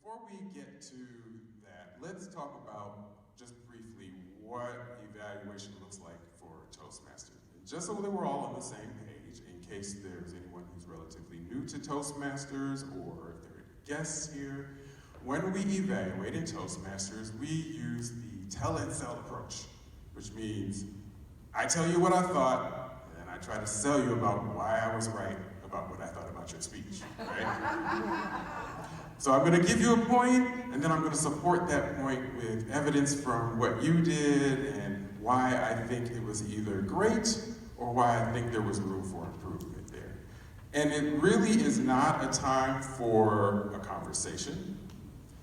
Before we get to that, let's talk about, just briefly, what evaluation looks like for Toastmasters. And just so that we're all on the same page, in case there's anyone who's relatively new to Toastmasters, or if there are guests here, when we evaluate in Toastmasters, we use the tell and sell approach, which means I tell you what I thought, and I try to sell you about why I was right about what I thought about your speech, right? So I'm going to give you a point, and then I'm going to support that point with evidence from what you did and why I think it was either great or why I think there was room for improvement there. And it really is not a time for a conversation.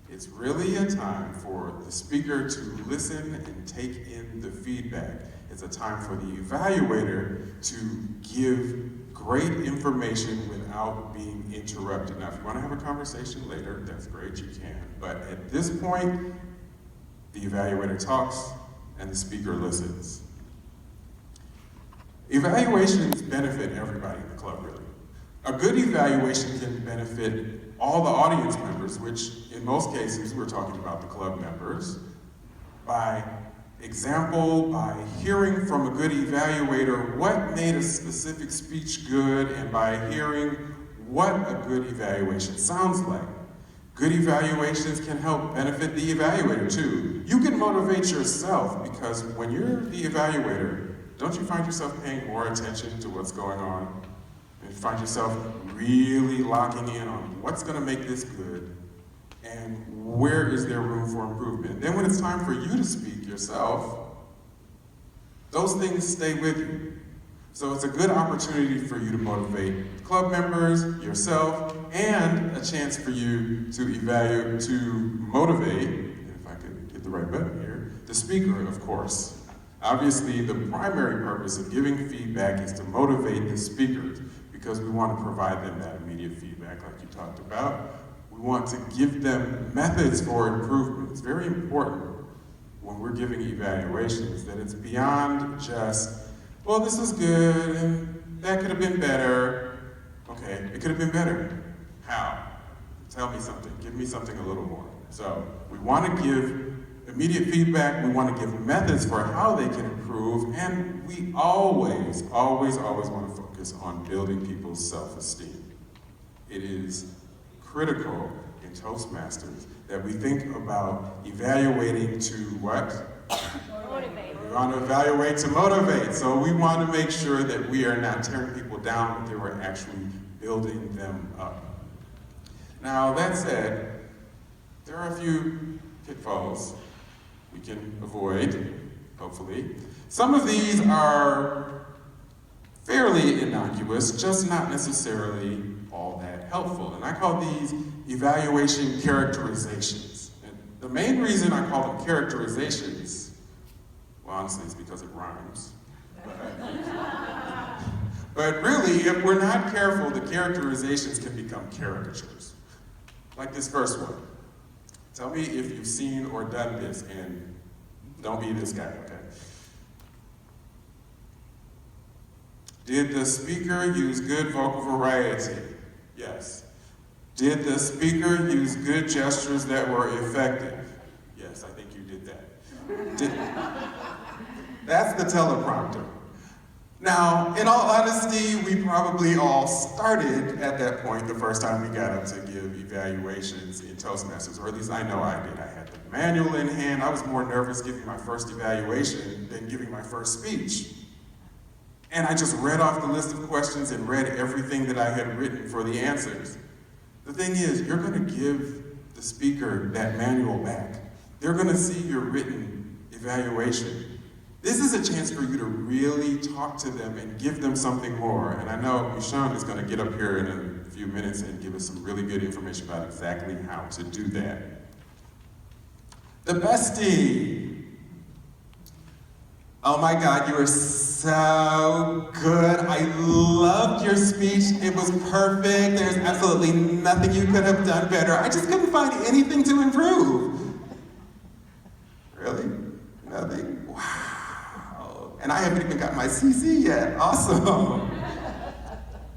It's really a time for the speaker to listen and take in the feedback. It's a time for the evaluator to give great information without being interrupted. Now, if you want to have a conversation later, that's great, you can. But at this point, the evaluator talks and the speaker listens. Evaluations benefit everybody in the club, really. A good evaluation can benefit all the audience members, which in most cases, we're talking about the club members, by example, by hearing from a good evaluator what made a specific speech good, and by hearing what a good evaluation sounds like. Good evaluations can help benefit the evaluator too. You can motivate yourself, because when you're the evaluator, don't you find yourself paying more attention to what's going on? And you find yourself really locking in on what's going to make this good, and where is there room for improvement. Then when it's time for you to speak yourself, those things stay with you. So it's a good opportunity for you to motivate club members, yourself, and a chance for you to evaluate, to motivate, if I could hit the right button here, the speaker, of course. Obviously, the primary purpose of giving feedback is to motivate the speakers, because we want to provide them that immediate feedback like you talked about. We want to give them methods for improvement. It's very important when we're giving evaluations that it's beyond just, well, this is good, and that could have been better. Okay, it could have been better. How? Tell me something. Give me something a little more. So we want to give immediate feedback. We want to give methods for how they can improve, and we always, always, always want to focus on building people's self-esteem. It is critical in Toastmasters that we think about evaluating to what? Motivate. We want to evaluate to motivate. So we want to make sure that we are not tearing people down, but that we're actually building them up. Now, that said, there are a few pitfalls we can avoid, hopefully. Some of these are fairly innocuous, just not necessarily all that helpful. And I call these evaluation characterizations. And the main reason I call them characterizations, well, honestly, it's because it rhymes. But really, if we're not careful, the characterizations can become caricatures. Like this first one. Tell me if you've seen or done this, and don't be this guy, okay? Did the speaker use good vocal variety? Yes. Did the speaker use good gestures that were effective? Yes, I think you did that. That's the teleprompter. Now, in all honesty, we probably all started at that point the first time we got up to give evaluations in Toastmasters, or at least I know I did. I had the manual in hand. I was more nervous giving my first evaluation than giving my first speech. And I just read off the list of questions and read everything that I had written for the answers. The thing is, you're going to give the speaker that manual back. They're going to see your written evaluation. This is a chance for you to really talk to them and give them something more. And I know Michonne is going to get up here in a few minutes and give us some really good information about exactly how to do that. The Bestie. Oh my God, you were so good. I loved your speech. It was perfect. There's absolutely nothing you could have done better. I just couldn't find anything to improve. Really? Nothing? Wow. And I haven't even got my CC yet. Awesome.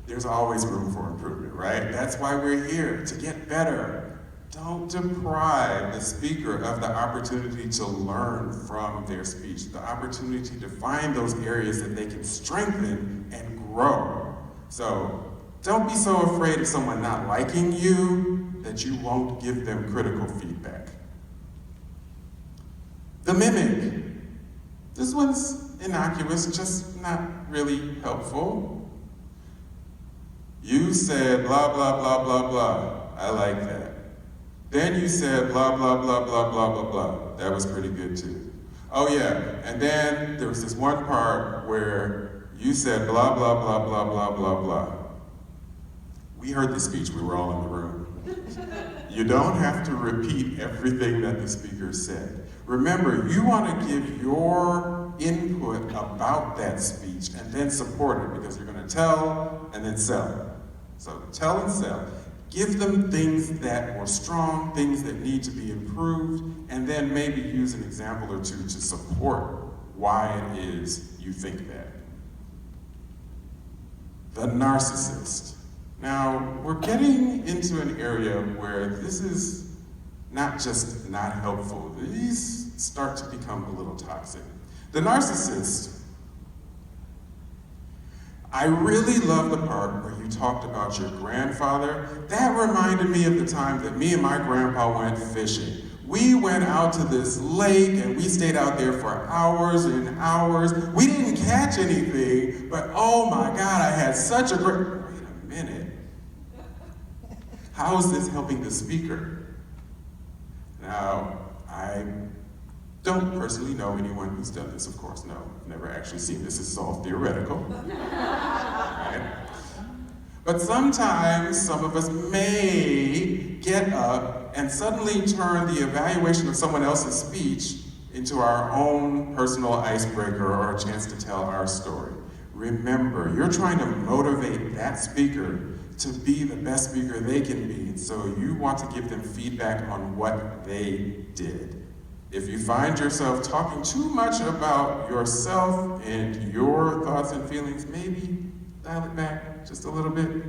There's always room for improvement, right? That's why we're here, to get better. Don't deprive the speaker of the opportunity to learn from their speech, the opportunity to find those areas that they can strengthen and grow. So don't be so afraid of someone not liking you that you won't give them critical feedback. The mimic. This one's innocuous, just not really helpful. You said blah, blah, blah, blah, blah. I like that. Then you said blah, blah, blah, blah, blah, blah, blah. That was pretty good too. Oh yeah, and then there was this one part where you said blah, blah, blah, blah, blah, blah, blah. We heard the speech, we were all in the room. You don't have to repeat everything that the speaker said. Remember, you want to give your input about that speech and then support it, because you're going to tell and then sell. So tell and sell. Give them things that were strong, things that need to be improved, and then maybe use an example or two to support why it is you think that. The narcissist. Now, we're getting into an area where this is not just not helpful. These start to become a little toxic. The narcissist. I really love the part where you talked about your grandfather. That reminded me of the time that me and my grandpa went fishing. We went out to this lake and we stayed out there for hours and hours. We didn't catch anything, but oh my God, I had such a great... Wait a minute. How is this helping the speaker? Now, I don't personally know anyone who's done this, of course, no. I've never actually seen this, this is all theoretical. Right? But sometimes some of us may get up and suddenly turn the evaluation of someone else's speech into our own personal icebreaker or a chance to tell our story. Remember, you're trying to motivate that speaker to be the best speaker they can be, and so you want to give them feedback on what they did. If you find yourself talking too much about yourself and your thoughts and feelings, maybe dial it back just a little bit.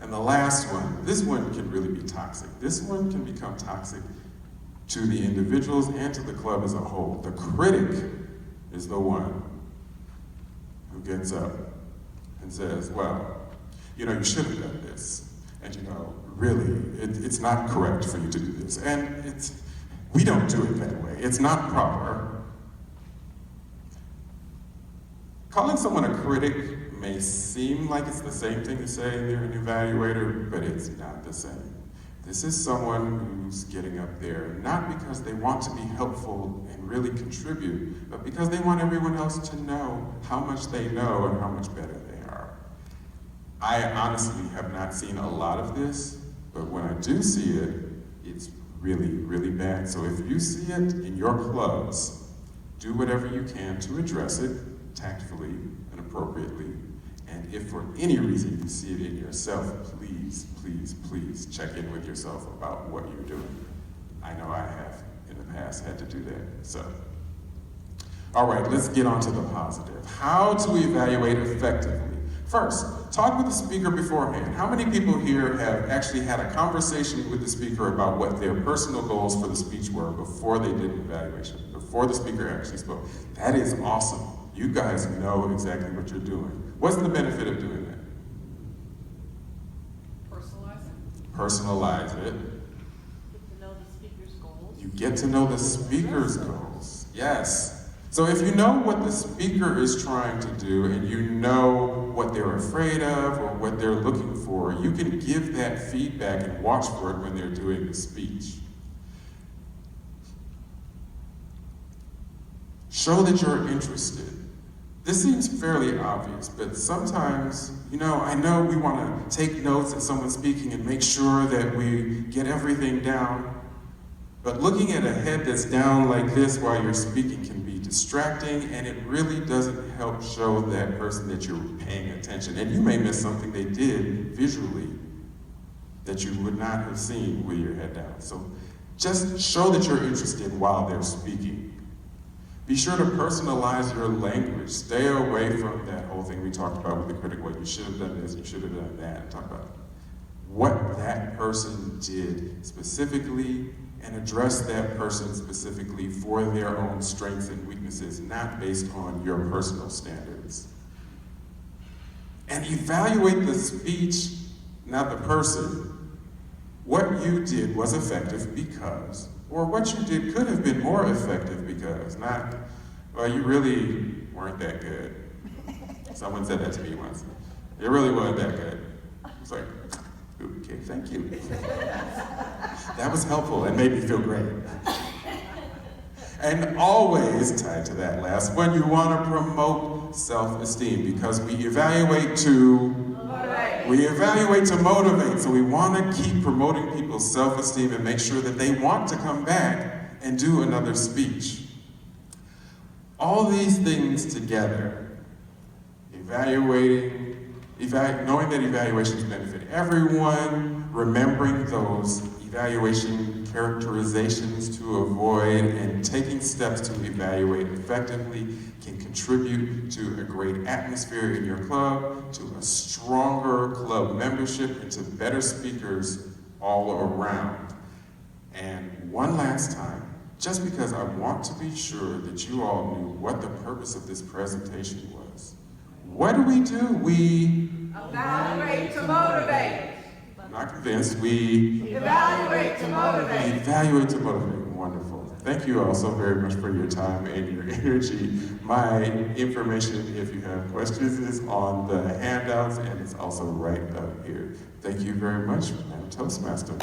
And the last one, this one can really be toxic. This one can become toxic to the individuals and to the club as a whole. The critic is the one who gets up and says, well, you should have done this. And really, it's not correct for you to do this. And we don't do it that way. It's not proper. Calling someone a critic may seem like it's the same thing to say they're an evaluator, but it's not the same. This is someone who's getting up there, not because they want to be helpful and really contribute, but because they want everyone else to know how much they know and how much better they are. I honestly have not seen a lot of this, but when I do see it, it's really, really bad. So if you see it in your clubs, do whatever you can to address it tactfully and appropriately. And if for any reason you see it in yourself, please, please, please check in with yourself about what you're doing. I know I have in the past had to do that. So, all right, let's get on to the positive. How to evaluate effectively. First, talk with the speaker beforehand. How many people here have actually had a conversation with the speaker about what their personal goals for the speech were before they did an evaluation, before the speaker actually spoke? That is awesome. You guys know exactly what you're doing. What's the benefit of doing that? Personalize it. Personalize it. Get to know the speaker's goals. You get to know the speaker's goals. Yes. So if you know what the speaker is trying to do and you know what they're afraid of or what they're looking for, you can give that feedback and watch for it when they're doing the speech. Show that you're interested. This seems fairly obvious, but sometimes, I know we want to take notes as someone's speaking and make sure that we get everything down, but looking at a head that's down like this while you're speaking can be distracting, and it really doesn't help show that person that you're paying attention. And you may miss something they did visually that you would not have seen with your head down. So just show that you're interested while they're speaking. Be sure to personalize your language. Stay away from that whole thing we talked about with the critic, well, you should have done this, you should have done that. Talk about what that person did specifically and address that person specifically for their own strengths and weaknesses, not based on your personal standards. And evaluate the speech, not the person. What you did was effective because, or what you did could have been more effective because, not, well, you really weren't that good. Someone said that to me once. It really wasn't that good. It's like, okay, thank you. That was helpful and made me feel great. And always tied to that last one, you want to promote self-esteem because we evaluate to motivate. So we want to keep promoting people's self-esteem and make sure that they want to come back and do another speech. All these things together, knowing that evaluations benefit everyone, remembering those evaluation characterizations to avoid, and taking steps to evaluate effectively can contribute to a great atmosphere in your club, to a stronger club membership, and to better speakers all around. And one last time, just because I want to be sure that you all knew what the purpose of this presentation was. What do? We Evaluate to motivate. I'm not convinced. We Evaluate to motivate. evaluate to motivate. Wonderful. Thank you all so very much for your time and your energy. My information, if you have questions, is on the handouts and it's also right up here. Thank you very much, Madam Toastmaster.